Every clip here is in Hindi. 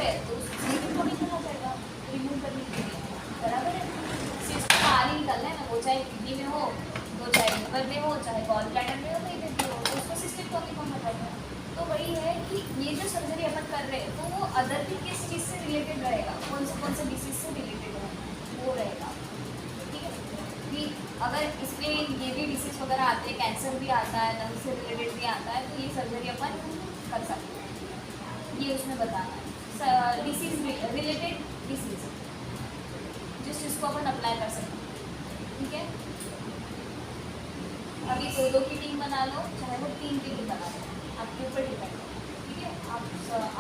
है तो सिस्ट को निकलना पड़ेगा रिमूव करने के लिए, बराबर है। सिस्ट को बाहर ही निकलना है ना, वो चाहे किडनी में हो, वो चाहे लिवर में हो, चाहे गॉल ब्लैडर में हो, कहीं पे भी हो, तो उसको सिस्टेक्टोमी कहा जाता है। तो वही है कि ये जो सर्जरी अपन कर रहे हैं तो वो अदर भी किस चीज़ से रिलेटेड रहेगा, कौन से डिसीज से रिलेटेड है वो रहेगा, ठीक है। कि अगर इसमें ये भी डिसीज वगैरह आते हैं, कैंसर भी आता है, लंग से रिलेटेड भी आता है, तो ये सर्जरी अपन कर सकते हैं, ये उसमें बताना है। डिसीज रिलेटेड डिसीज जिस चीज़ को अपन अप्लाई कर सकते हैं, ठीक है। अभी 2-2 की टीम बना लो, चाहे वो 3 की टीम बना लो, आपके ऊपर डिपेंड है, ठीक है। आप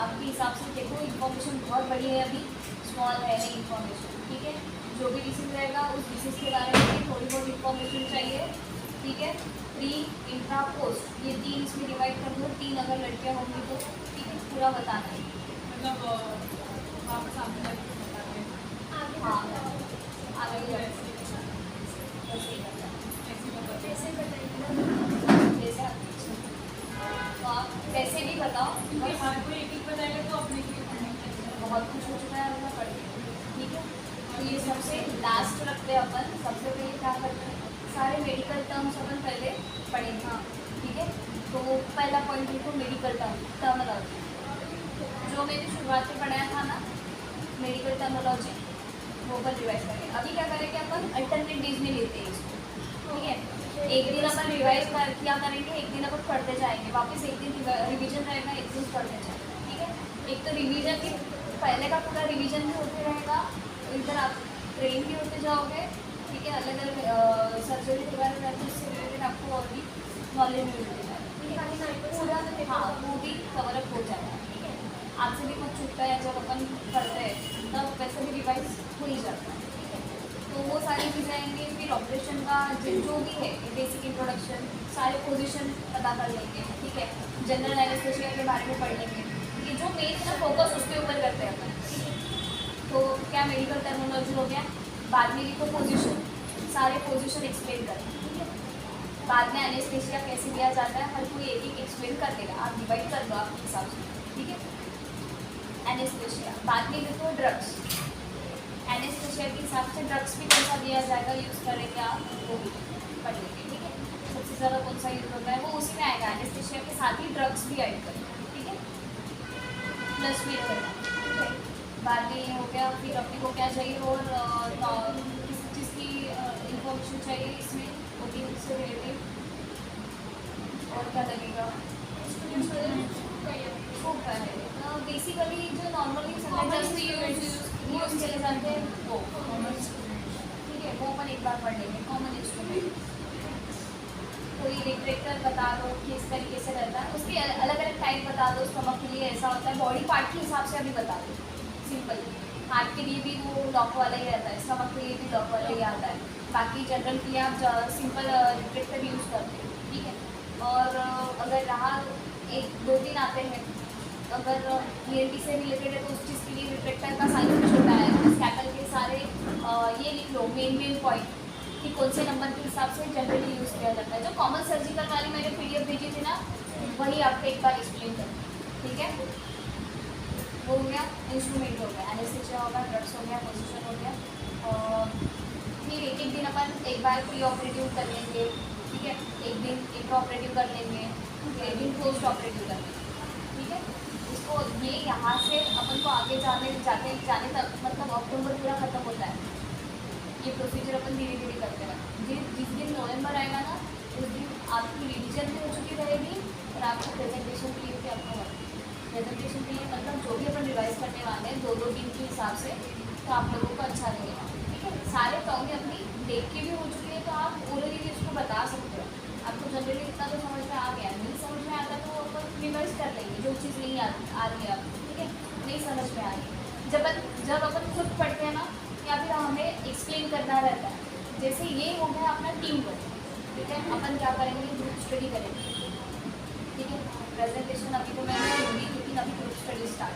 आपके हिसाब से देखो, इन्फॉर्मेशन बहुत बड़ी है, अभी स्मॉल है नहीं इन्फॉर्मेशन, ठीक है। जो भी डिसीज रहेगा उस डिसीज के बारे में भी थोड़ी बहुत इन्फॉर्मेशन चाहिए, ठीक है। प्री, इंट्रा, पोस्ट, ये 3 इसमें डिवाइड कर दो, 3 अगर लड़कियाँ होंगी तो, ठीक है, पूरा बताना है, मतलब वापस आपने हाँ आगे तो आप वैसे भी बताओ, क्योंकि हर कोई एक बताएगा तो अपने बहुत कुछ हो चुका है अपना पढ़ के, ठीक है। तो ये सबसे लास्ट रखते हैं अपन, सबसे पहले क्या करते हैं, सारे मेडिकल टर्म्स अपन पहले पढ़ेंगे, हाँ ठीक है। तो पहला पॉइंट लिखो, मेडिकल टर्मोलॉजी, जो मैंने शुरुआत में पढ़ाया था ना मेडिकल टर्मोलॉजी, वो पर रिवाइज करेंगे। अभी क्या करेंगे अपन, अल्टरनेट डेज में लेते हैं इसको, ठीक है। एक दिन अपन रिवाइज किया करेंगे, एक दिन अपन पढ़ते जाएंगे, वापस एक दिन रिवीजन रहेगा, एक दिन पढ़ते जाएंगे, ठीक है। एक तो रिवीजन भी पहले का पूरा रिवीजन भी होते रहेगा, इधर आप ट्रेन भी होते जाओगे, ठीक है। अलग अलग सर्जरी के बारे में उससे रिलेटेड आपको और भी नॉलेज मिलती है, ठीक है। पूरा हाँ वो भी कवर अप हो जाएगा, ठीक है। आपसे भी कुछ छूटता है जब अपन पढ़ते हैं तब वैसे भी रिवाइज हो ही जाता है, ठीक है। तो वो सारी चीज़ें आएंगी, फिर ऑपरेशन का जो भी है बेसिक इंट्रोडक्शन, सारे पोजीशन पता कर लेंगे, ठीक है। जनरल एनेस्थेसिया के बारे में पढ़ लेंगे, ये जो मेन ना फोकस उसके ऊपर करते हैं अपन, ठीक है। तो क्या मेडिकल टर्मिनोलॉजी हो गया, बाद में लिखो पोजीशन, सारे पोजीशन एक्सप्लेन करें, ठीक है। बाद में एनेस्थेसिया कैसे दिया जाता है, हर कोई एक एक्सप्लेन कर देगा, आप डिवाइड कर दो आपके हिसाब से, ठीक है। एनेस्थेसिया, बाद में लिखो ड्रग्स, एनेस्थेसिया के हिसाब से ड्रग्स भी कौन सा दिया जाएगा, यूज़ करेंगे आप, वो भी पढ़ लेंगे, ठीक है। सबसे ज़्यादा कौन सा यूज़ होता है वो उसी में आएगा, एनेस्थेसिया के साथ ही ड्रग्स भी ऐड करेंगे, ठीक है, प्लस भी रहेगा, ठीक है। बाद में ये हो गया, फिर अपने को क्या चाहिए और किस चीज़ की इंफॉर्मेशन चाहिए इसमें, वो भी उससे रिलेटेड, और क्या लगेगा खूब है। बेसिकली जो नॉर्मली यूज चले जाते हैं वो कॉमन, ठीक है, वो अपन एक बार पढ़ लेंगे, कॉमन इंस्ट्रूमेंट। कोई रिफ्लेक्टर बता दो कि इस तरीके से रहता है, उसके अलग अलग टाइप बता दो, स्टमक के लिए ऐसा होता है, बॉडी पार्ट के हिसाब से अभी बता दो सिंपल। हार्ट के लिए भी वो लॉक वाला ही रहता है, स्टमक के लिए भी लॉक वाला ही आता है, बाकी जनरल के लिए आप सिंपल रिफ्लेक्टर यूज़ करते हैं, ठीक है। और अगर रहा 1-2-3 आते हैं, अगर ENT से रिलेटेड है तो उस चीज़ के लिए रिफ्लेक्टर का साइज भी छोटा है, स्कैपल के सारे ये लिख लो मेन पॉइंट कि कौन से नंबर के हिसाब से जनरली यूज़ किया जाता है। जो कॉमन सर्जिकल वाली मैंने PDF भेजी थी ना, वही आपको एक बार एक्सप्लेन कर, ठीक है। वो हो गया, इंस्ट्रूमेंट हो गया, एनेस्थेसिया हो गया, ड्रग्स हो गया, पोजीशन हो गया। और फिर एक दिन अपन एक बार प्री ऑपरेटिव कर लेंगे, ठीक है, एक दिन इंट्रा ऑपरेटिव कर लेंगे, एक दिन पोस्ट ऑपरेटिव कर लेंगे, ठीक है। इसको ये यहाँ से अपन को आगे जाने तक मतलब अक्टूबर पूरा खत्म होता है, ये प्रोसीजर अपन धीरे धीरे करते हैं। जिस दिन नवंबर आएगा ना, उस दिन आपकी रिविजन भी हो चुकी रहेगी और आपको प्रेजेंटेशन के लिए भी आपको प्रेजेंटेशन के लिए मतलब जो भी अपन रिवाइज करने वाले हैं 2-2 दिन के हिसाब से, तो आप लोगों को अच्छा लगेगा, ठीक है। सारे टॉपिक अपनी देख के भी हो चुकी है, तो आप ओरली भी उसको बता सकते हो। आपको जनरली इतना तो समझ में आ गया, नहीं समझ में आता तो अपन रिवाइज कर लेंगे, जो चीज़ नहीं आ रही है आपको, ठीक है, नहीं समझ में आ रही। जब अपन खुद पढ़ते हैं ना, या फिर हमें एक्सप्लेन करना रहता है, जैसे ये हो गया अपना टीम वर्क, ठीक है। अपन क्या करेंगे, ग्रुप स्टडी करेंगे, ठीक है। प्रेजेंटेशन अभी तो मैंने होगी, लेकिन अभी ग्रुप स्टडी स्टार्ट,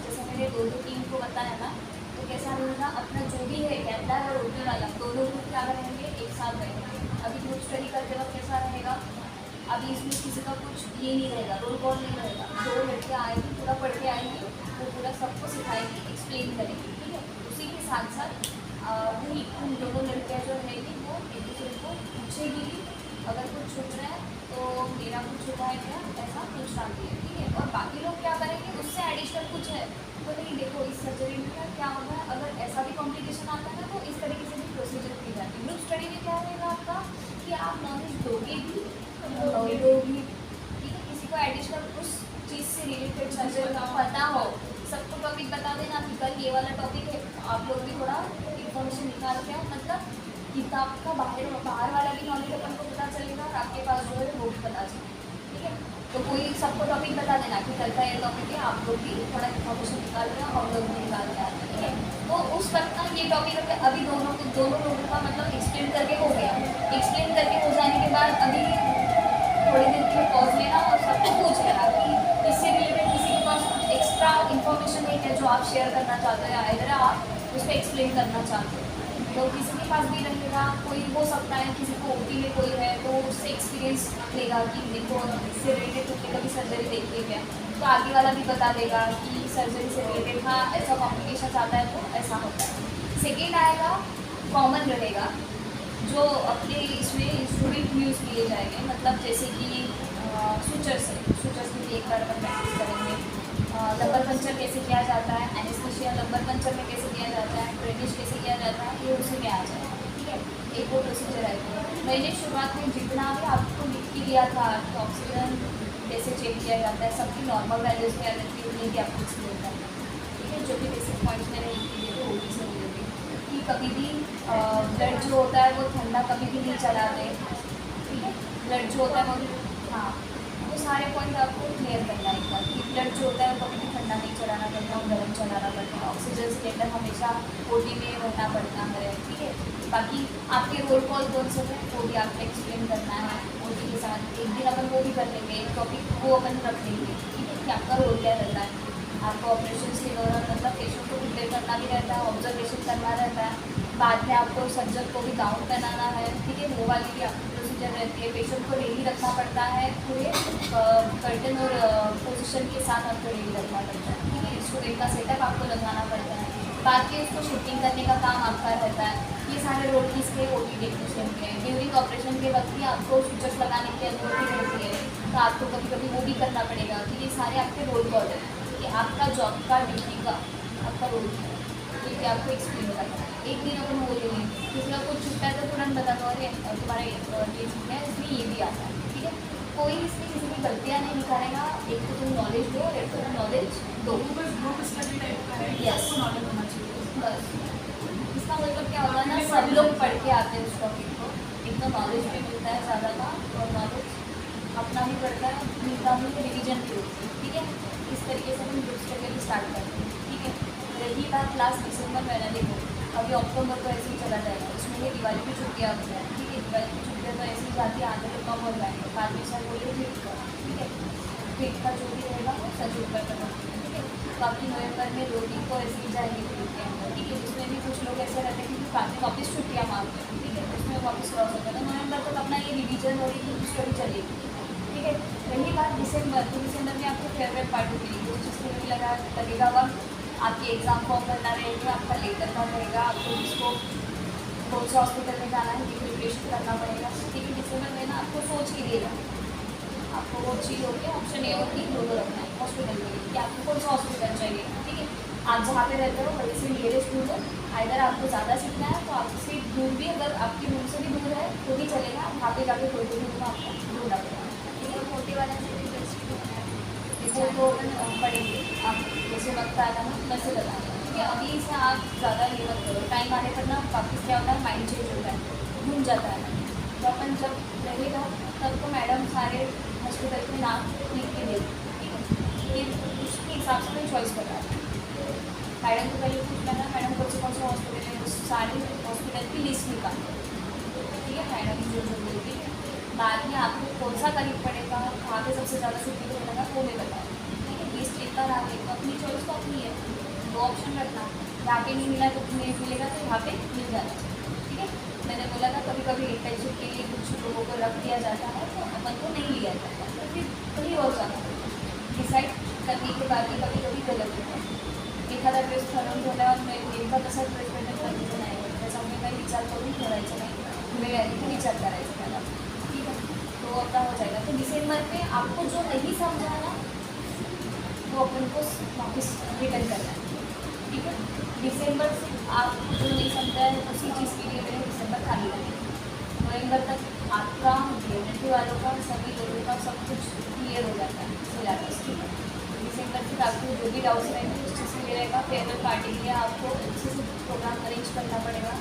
जैसे मैंने 2-2 टीम को बताया ना, तो कैसा रहेगा अपना जो भी है कैंडर और ओटी वाला दोनों ग्रुप क्या रहेंगे, एक साथ रहेंगे। अभी ग्रुप स्टडी करते वक्त कैसा रहेगा, अभी इसमें किसी का कुछ ये नहीं रहेगा, रोल कॉल नहीं रहेगा, 2 लड़के आएंगी पूरा पढ़ के आएंगी, वो पूरा सबको सिखाएगा। छुप रहा है तो मेरा कुछ छुपा है क्या, ऐसा कुछ डाल दिया, ठीक है। और बाकी लोग क्या करेंगे, उससे एडिशनल कुछ है तो नहीं, देखो इस सर्जरी में क्या होगा, अगर ऐसा भी कॉम्प्लिकेशन आता है ना तो इस तरीके से भी प्रोसीजर की जाती है। ग्रुप स्टडी में क्या रहेगा आपका कि आप नॉलेज दोगे भी दोगे, ठीक है। किसी को एडिशनल उस चीज़ से रिलेटेड सर्जरी पता हो, सबको टॉपिक बता देना कि कल ये वाला टॉपिक है, आप लोग भी थोड़ा इन्फॉर्मेशन निकाल के आओ, मतलब किताब का बाहर वाला भी नॉलेज अपन को पता चलेगा और आपके पास जो है वो भी पता चलेगा, ठीक है। तो कोई सबको टॉपिक बता देना कि कल का ये टॉपिक है, आप लोग भी थोड़ा इन्फॉर्मेशन निकाल रहे हो, हम लोग भी निकाल के आते हैं, ठीक है। तो उस वक्त ना ये टॉपिक अभी दोनों लोगों का मतलब एक्सप्लेन करके हो गया। एक्सप्लेन करके हो जाने के बाद अभी थोड़ी देर के लिए पॉज लेना और सबको पूछ लेना कि इससे रिलेटेड किसी के पास कुछ एक्स्ट्रा इन्फॉर्मेशन नहीं है जो आप शेयर करना चाहते हैं, इधर आप उस पर एक्सप्लेन करना चाहते हैं, तो किसी के पास भी रहेगा। कोई हो सकता है किसी को ओटी में कोई है तो उससे एक्सपीरियंस लेगा कि देखो इससे रिलेटेड तुमने कभी सर्जरी देखी है क्या, तो आगे वाला भी बता देगा कि सर्जरी से रिलेटेड हाँ ऐसा कॉम्प्लिकेशन आता है तो ऐसा होता है। सेकेंड आएगा कॉमन रहेगा जो अपने इसमें इंस्ट्रूमेंट यूज़ किए जाएंगे, मतलब जैसे कि सूचर्स है, सूचर्स के लिए एक बार अपन प्रैक्टिस करेंगे। लंबर पंचर कैसे किया जाता है, एनेस्थीसिया लंबर पंचर में कैसे किया जाता है, ड्रेनेज कैसे किया जाता है, ये उसी में आ जाएगा, ठीक है। एक वो प्रोसीजर है। मैंने शुरुआत में जितना भी आपको लिख के दिया था कि ऑक्सीजन कैसे चेक किया जाता है, सबकी नॉर्मल वैल्यूज़ क्या रहती है उन्हें भी आपको एक्सप्लेन करना है, ठीक है। जो भी बेसिक पॉइंट्स मैंने लिख के दिए थे वो भी से रिलेटेड कि कभी भी ब्लड जो होता है वो ठंडा कभी भी नहीं चलाते, ठीक है। ब्लड जो होता है वो हाँ वो सारे पॉइंट आपको क्लियर करना है एक बार कि ब्लड जो होता है वो कभी भी ठंडा नहीं चलाना पड़ता और गर्म चलाना पड़ता है। ऑक्सीजन सिलेंडर हमेशा ओटी में रहना पड़ता है, ठीक है। बाकी आपके रोल कॉल कौन से हैं वो भी आपको एक्सप्लेन करना है ओटी के साथ। एक दिन अपन वो भी कर लेंगे, एक टॉपिक वो अपन रख लेंगे, ठीक है, कि आपका रोल क्या रहता है। आपको ऑपरेशन के दौरान मतलब पेशेंट को प्रिपेयर करना भी रहता है, ऑब्जर्वेशन करना रहता है, बाद में आपको सर्जन को भी गाउन पहनाना है, ठीक है, वो वाली भी आपकी प्रोसीजर रहती है। पेशेंट को रेडी रखना पड़ता है पूरे कर्टन और पोजीशन के साथ आपको रेडी रखना पड़ता है, ठीक है। स्टूडेंट का सेटअप आपको लगाना पड़ता है, बाद में उसको शिफ्टिंग करने का काम आपका रहता है। ये सारे रोल किसके ओटी टेक्नीशियन के हैं। ड्यूरिंग ऑपरेशन के वक्त भी आपको स्विचेस लगाने की अनुमति रहती है तो आपको कभी कभी वो भी करना पड़ेगा, तो ये सारे आपके रोल कॉल है कि आपका जॉब का ड्यूटी का आपका रोल है, ये भी आपको एक्सप्लेन करना है। एक दिन अपन वो लेंगे, किसी का कुछ छुट्टा है तो तुरंत बता दो अरे तुम्हारा ये छुट्टा है इसमें ये भी आता है, ठीक है। कोई इसमें किसी की गलतियाँ नहीं निकालेगा, एक तो तुम नॉलेज दो और एक तो तुम नॉलेज दो, ग्रुप स्टडी टाइप का है, Yes. इसको नॉलेज होना चाहिए। बस इसका मतलब क्या होगा ना, सब लोग पढ़ के आते हैं उस टॉपिक को, एक तो नॉलेज भी मिलता है ज़्यादा का और नॉलेज अपना भी बढ़ता है, मिलता भी रिविजन भी होती है, ठीक है। इस तरीके से हम ग्रुप स्टडी भी स्टार्ट करते हैं, ठीक है। रही बात लास्ट दिसंबर महीना, देखो अभी अक्टूबर तो ऐसे ही चला जाएगा, उसमें ये दिवाली की छुट्टियाँ हो जाए, ठीक है। दिवाली की छुट्टियाँ तो ऐसे ही जाती है, आधे तो कम हो जाएंगे, बाद में सर बोलिए ट्रीट का, ठीक है। ट्रीट का जो भी रहेगा वो सर ऊपर करना, ठीक है। बाकी नवंबर में 2 दिन को ऐसे ही जाएंगे ट्रीट के अंदर, ठीक है। जिसमें भी कुछ लोग ऐसे रहते हैं कि बाद में वापस छुट्टियाँ मांगते हैं, ठीक है, उसमें वापस क्रॉस होता है, तो नवंबर तक अपना ये रिविजन और ये स्टडी चलेगी, ठीक है। रही बात दिसंबर, तो दिसंबर में आपको फेवरेट पार्ट मिलेगी, जिसमें भी लगेगा वक्त आपके एग्ज़ाम फॉर्म भरना रहेगा, आपका लेटर का रहेगा, आपको जिसको कौन सा हॉस्पिटल में जाना है ये प्रिपरेशन करना पड़ेगा, ठीक है। दिसंबर में ना आपको सोच के दिएगा, आपको वो चीज़ होगी, ऑप्शन ए होगी, दोनों रखना है हॉस्पिटल में कि आपको कौन सा हॉस्पिटल चाहिए, ठीक है। आप जहाँ पे रहते हो वहीं से नियरेस्ट दूर हो, अगर आपको ज़्यादा सीखना है तो आपसे दूर भी, अगर आपकी रूम से भी दूर है तो भी चलेगा, वहाँ पे जाके कोई भी रूम आपको ढूंढना पड़ेगा, ठीक है। मोटे वाला से भी वो तो पढ़ेंगे आप, जैसे वक्त आएगा ना वैसे बताएंगे, ठीक है। अभी से आप ज़्यादा ये मत करो, टाइम आने पर ना वापस क्या होता है, माइंड चेंज होता है, घूम जाता है। तो अपन जब रहेगा तब तो मैडम सारे हॉस्पिटल के नाम लिख के देगी, ठीक है। ये उसके हिसाब से मैं चॉइस कर रहा था, मैडम को पहले पूछना था मैडम कौन से हॉस्पिटल है, उस सारे हॉस्पिटल की लिस्ट निकाल, ठीक है। मैडम जो बोलेगी, बाद में आपको कौन सा करीब पड़ेगा, कहाँ पे सबसे ज़्यादा सिटी मिलेगा वो मैं बताऊँ, ठीक है। लिस्ट लेकर आ गई तो अपनी चॉइस तो अपनी है, 2 ऑप्शन रखना, यहाँ पे नहीं मिला तो नहीं मिलेगा तो यहाँ पे मिल जाना, ठीक है। मैंने बोला था कभी कभी इंटर्नशिप के लिए कुछ लोगों को रख दिया जाता है तो अपन को नहीं लिया जाता, तो फिर वही हो जाता है, डिसाइड करने के बाद भी कभी कभी गलत होता है। एखादा ड्रेस ठरवून ठेवला और नेमका तसा ड्रेस भेटत कधीच नाही, त्याच्यामुळे काही विचार करून ठेवायचं नाही, वेळ आली की विचार करायचा त्याला, ठीक आहे। तो तो अपना हो जाएगा। तो दिसंबर में आपको जो नहीं समझा ना वो अपन को वापस रिटर्न करना है, ठीक है। दिसंबर से आपको जो नहीं समझा है उसी चीज़ के लिए मैंने दिसंबर खाली रखा। नवंबर तक आपका यूनिटी वालों का सभी लोगों का सब कुछ क्लियर हो जाता है सिलेबस, ठीक है। दिसंबर तक आपको जो भी डाउट्स रहेंगे उस चीज़ में रहेगा। फेयरवेल पार्टी के लिए आपको अच्छे से प्रोग्राम अरेंज करना पड़ेगा।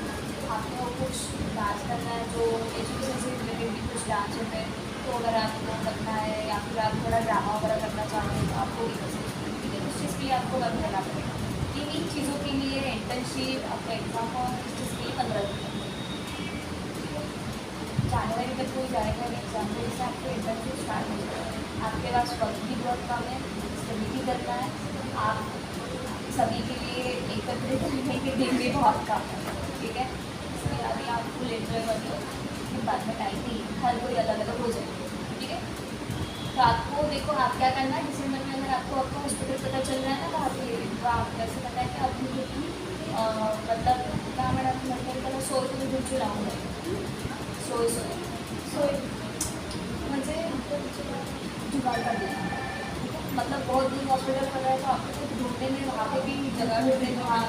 आपको कुछ डांस करना है, जो एजुकेशन से रिलेटेड भी कुछ डांस होते हैं, तो अगर आपको करना है या फिर आप थोड़ा ड्रामा वगैरह करना चाहते हैं तो आपको भी कर सकते हैं, ठीक है। उस चीज़ के लिए आपको वर्क करना पड़ेगा। इन चीज़ों के लिए इंटर्नशिप, आपका एग्जाम और इस चीज़ के लिए 15 दिन जनवरी तक कोई जाएगा एग्जाम के जैसे आपको इंटर्नशिप स्टार्ट हो जाएगा। आपके पास वर्क भी बहुत कम है, स्टडी भी करना है, आप सभी के लिए एकत्रित रहने के दिन भी बहुत कम है, ठीक है। इसलिए अभी आप फुल एंजॉय कर लो, फिर बाद में टाइम नहीं, हर कोई अलग अलग हो जाएगा, ठीक है। तो आपको देखो आप क्या करना है दिसंबर में, अगर आपको आपका हॉस्पिटल पता चल रहा है ना कहाँ पे, तो आप कैसे पता है कि आपकी मतलब क्या मैडम मतलब सोय तुम्ही तुमची लावून सोय सोय म्हणजे जुगाड़ कर देना, ठीक है। मतलब बहुत दूर हॉस्पिटल पड़ रहा है तो आपको कुछ ढूंढने में वहाँ पे भी जगह ढूंढने में वहाँ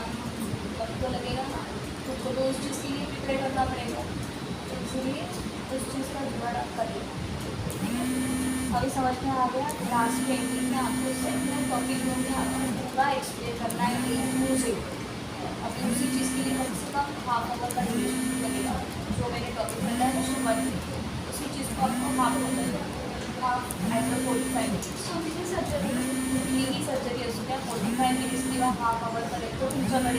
वक्त तो लगेगा ना, तो उस चीज़ के लिए प्रिपेयर करना पड़ेगा। तो इसलिए उस चीज़ का जुगाड़ आप करिए। अभी समझ में आ गया। लास्ट के एंडिंग में आपको सेकंड टॉपिक में आपको पूरा एक्सप्लेन करना है म्यूजिक। अभी उसी चीज़ के लिए कम से कम हाफ आवर का ड्यूरेशन लगेगा। जो मैंने टॉपिक बताया है शुरुआत में, उसी चीज़ को आपको half half hour 45 minutes surgery ही सर्जरी असू द्या 45 मिनिट्स किंवा हाफ आवर करेल तो तुमच्याकडे